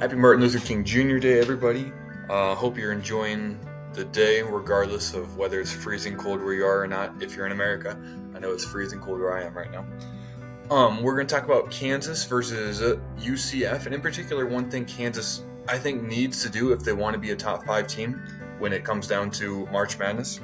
Happy Martin Luther King Jr. Day, everybody. Hope you're enjoying the day, regardless of whether it's freezing cold where you are or not. If you're in America, I know it's freezing cold where I am right now. We're going to talk about Kansas versus UCF, and in particular, one thing Kansas, I think, needs to do if they want to be a top 5 team when it comes down to March Madness.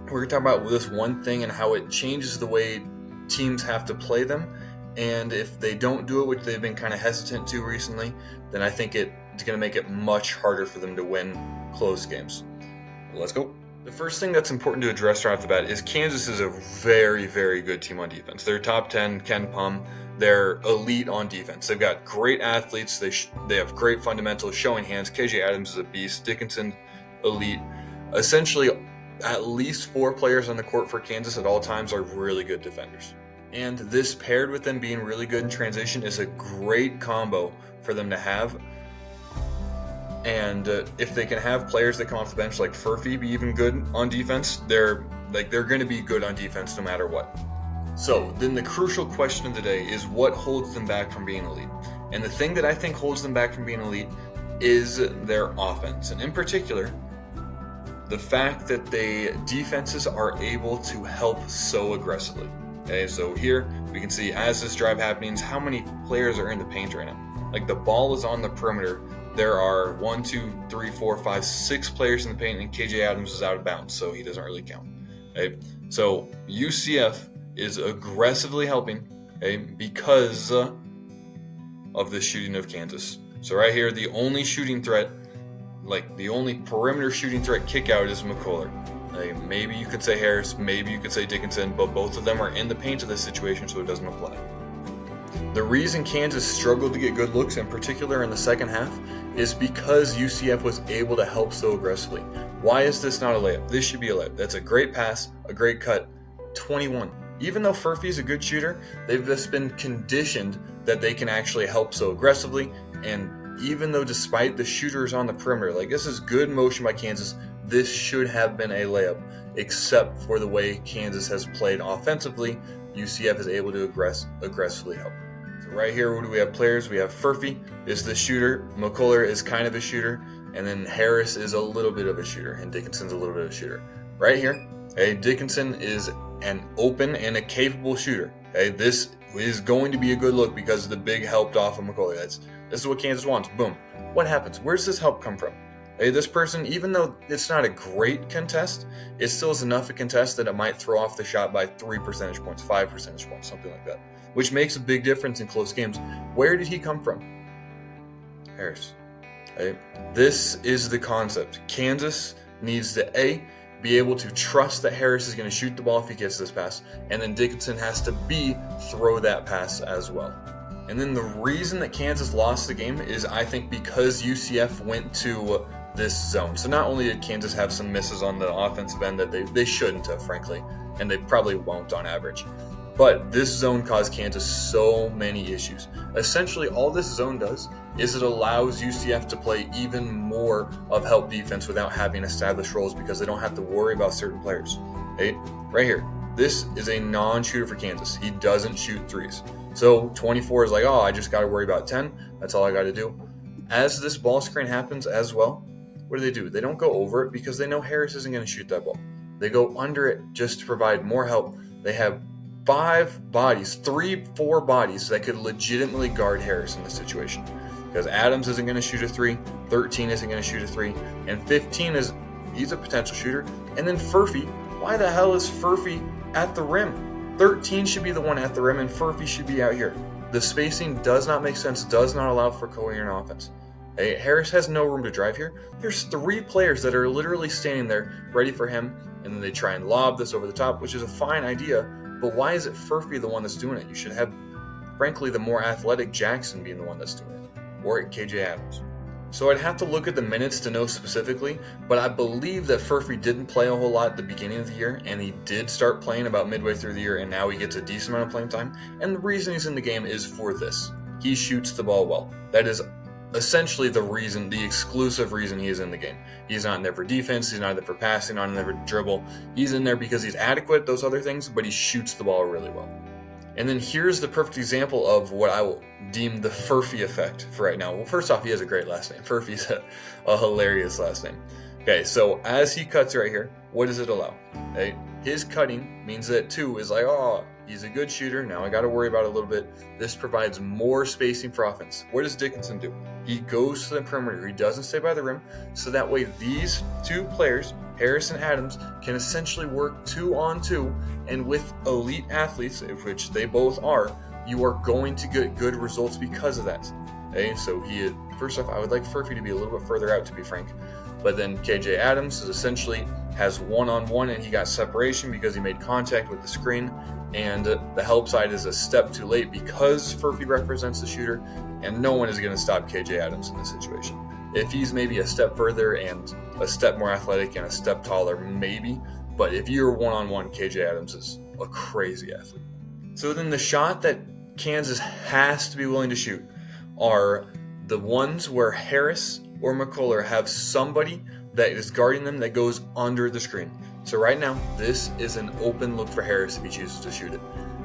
We're going to talk about this one thing and how it changes the way teams have to play them. And if they don't do it, which they've been kind of hesitant to recently, then I think it's going to make it much harder for them to win close games. Let's go. The first thing that's important to address right off the bat is Kansas is a very, very good team on defense. They're top 10, Ken Pom. They're elite on defense. They've got great athletes. They have great fundamentals, showing hands. KJ Adams is a beast. Dickinson, elite. Essentially, at least 4 players on the court for Kansas at all times are really good defenders. And this paired with them being really good in transition is a great combo for them to have. And if they can have players that come off the bench like Furphy be even good on defense, they're going to be good on defense no matter what. So then the crucial question of the day is what holds them back from being elite? And the thing that I think holds them back from being elite is their offense. And in particular, the fact that defenses are able to help so aggressively. Okay, so here we can see as this drive happens, how many players are in the paint right now. Like the ball is on the perimeter. There are 1, 2, 3, 4, 5, 6 players in the paint, and KJ Adams is out of bounds, so he doesn't really count. Okay, so UCF is aggressively helping, okay, because of the shooting of Kansas. So right here, the only shooting threat, like the only perimeter shooting threat kick out is McCullough. Maybe you could say Harris, maybe you could say Dickinson, but both of them are in the paint of this situation, so it doesn't apply. The reason Kansas struggled to get good looks, in particular in the second half, is because UCF was able to help so aggressively. Why is this not a layup? This should be a layup. That's a great pass, a great cut. 21. Even though Furphy's a good shooter, they've just been conditioned that they can actually help so aggressively, and even though despite the shooters on the perimeter, like this is good motion by Kansas, this should have been a layup, except for the way Kansas has played offensively. UCF is able to aggressively help. So right here, what do we have players? We have Furphy is the shooter, McCullough is kind of a shooter, and then Harris is a little bit of a shooter, and Dickinson's a little bit of a shooter. Right here, Dickinson is an open and a capable shooter. This is going to be a good look because of the big help off of McCullough. This is what Kansas wants. Boom. What happens? Where does this help come from? This person, even though it's not a great contest, it still is enough a contest that it might throw off the shot by 3 percentage points, 5 percentage points, something like that, which makes a big difference in close games. Where did he come from? Harris. This is the concept. Kansas needs to be able to trust that Harris is going to shoot the ball if he gets this pass, and then Dickinson has to throw that pass as well. And then the reason that Kansas lost the game is, I think, because UCF went to this zone. So not only did Kansas have some misses on the offensive end that they shouldn't have, frankly, and they probably won't on average, but this zone caused Kansas so many issues. Essentially, all this zone does is it allows UCF to play even more of help defense without having established roles because they don't have to worry about certain players. Right here, this is a non-shooter for Kansas. He doesn't shoot threes. So 24 is like, I just got to worry about 10. That's all I got to do. As this ball screen happens as well, what do? They don't go over it because they know Harris isn't going to shoot that ball. They go under it just to provide more help. They have 4 bodies that could legitimately guard Harris in this situation. Because Adams isn't going to shoot a 3, 13 isn't going to shoot a 3, and 15 he's a potential shooter. And then Furphy, why the hell is Furphy at the rim? 13 should be the one at the rim, and Furphy should be out here. The spacing does not make sense, does not allow for coherent offense. Harris has no room to drive here. There's 3 players that are literally standing there ready for him, and then they try and lob this over the top, which is a fine idea, but why is it Furphy the one that's doing it? You should have, frankly, the more athletic Jackson being the one that's doing it, or KJ Adams. So I'd have to look at the minutes to know specifically, but I believe that Furphy didn't play a whole lot at the beginning of the year, and he did start playing about midway through the year, and now he gets a decent amount of playing time. And the reason he's in the game is for this. He shoots the ball well. That is essentially the exclusive reason he is in the game. He's not in there for defense, he's not in there for passing, not in there for dribble. He's in there because he's adequate at those other things, but he shoots the ball really well. And then here's the perfect example of what I will deem the Furphy effect for right now. Well, first off, he has a great last name. Furphy's a hilarious last name. Okay, so as he cuts right here, what does it allow? Okay, his cutting means that 2 is like, oh, he's a good shooter. Now I got to worry about it a little bit. This provides more spacing for offense. What does Dickinson do? He goes to the perimeter. He doesn't stay by the rim. So that way these 2 players, Harris and Adams, can essentially work 2-on-2. And with elite athletes, which they both are, you are going to get good results because of that. Okay, so first off, I would like Furphy to be a little bit further out, to be frank. But then KJ Adams is essentially has 1-on-1, and he got separation because he made contact with the screen. And the help side is a step too late because Furphy represents the shooter, and no one is going to stop KJ Adams in this situation. If he's maybe a step further and a step more athletic and a step taller, maybe. But if you're 1-on-1, KJ Adams is a crazy athlete. So then the shot that Kansas has to be willing to shoot are the ones where Harris or McCullough have somebody that is guarding them that goes under the screen. So right now, this is an open look for Harris if he chooses to shoot it.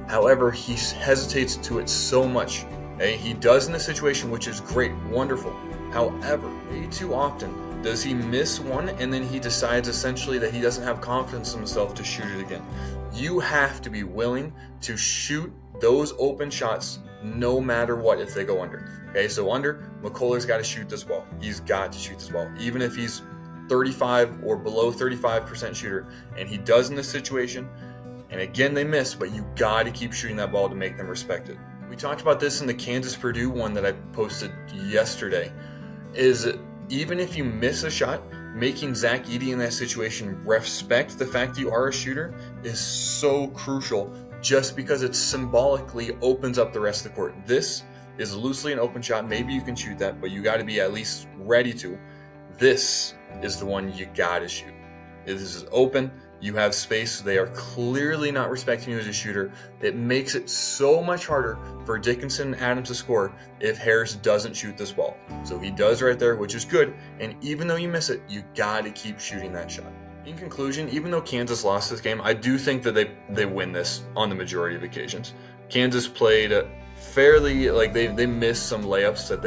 However, he hesitates to it so much. Okay? He does in this situation, which is great, wonderful. However, way too often does he miss one and then he decides essentially that he doesn't have confidence in himself to shoot it again. You have to be willing to shoot those open shots no matter what if they go under. Okay, so under, McCullough's got to shoot this ball. He's got to shoot this ball. Even if he's 35 or below 35% shooter, and he does in this situation, and again they miss, but you got to keep shooting that ball to make them respect it. We talked about this in the Kansas-Purdue one that I posted yesterday, is even if you miss a shot, making Zach Edey in that situation respect the fact that you are a shooter is so crucial just because it symbolically opens up the rest of the court. This is loosely an open shot. Maybe you can shoot that, but you got to be at least ready to. This is the one you got to shoot. This is open. You have space. They are clearly not respecting you as a shooter. It makes it so much harder for Dickinson and Adams to score if Harris doesn't shoot this ball. So he does right there, which is good. And even though you miss it, you got to keep shooting that shot. In conclusion, even though Kansas lost this game, I do think that they win this on the majority of occasions. Kansas played fairly, like they missed some layups that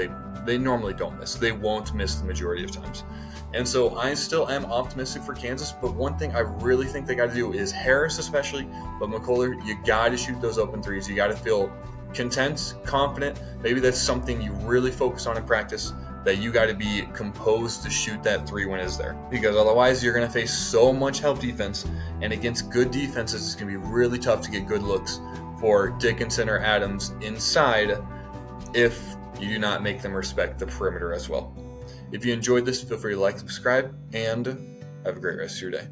they normally don't miss. They won't miss the majority of times. And so I still am optimistic for Kansas, but one thing I really think they got to do is Harris especially, but McCullough, you got to shoot those open threes. You got to feel content, confident. Maybe that's something you really focus on in practice, that you got to be composed to shoot that 3 when it's there. Because otherwise you're going to face so much help defense, and against good defenses it's going to be really tough to get good looks for Dickinson or Adams inside if you do not make them respect the perimeter as well. If you enjoyed this, feel free to like, subscribe, and have a great rest of your day.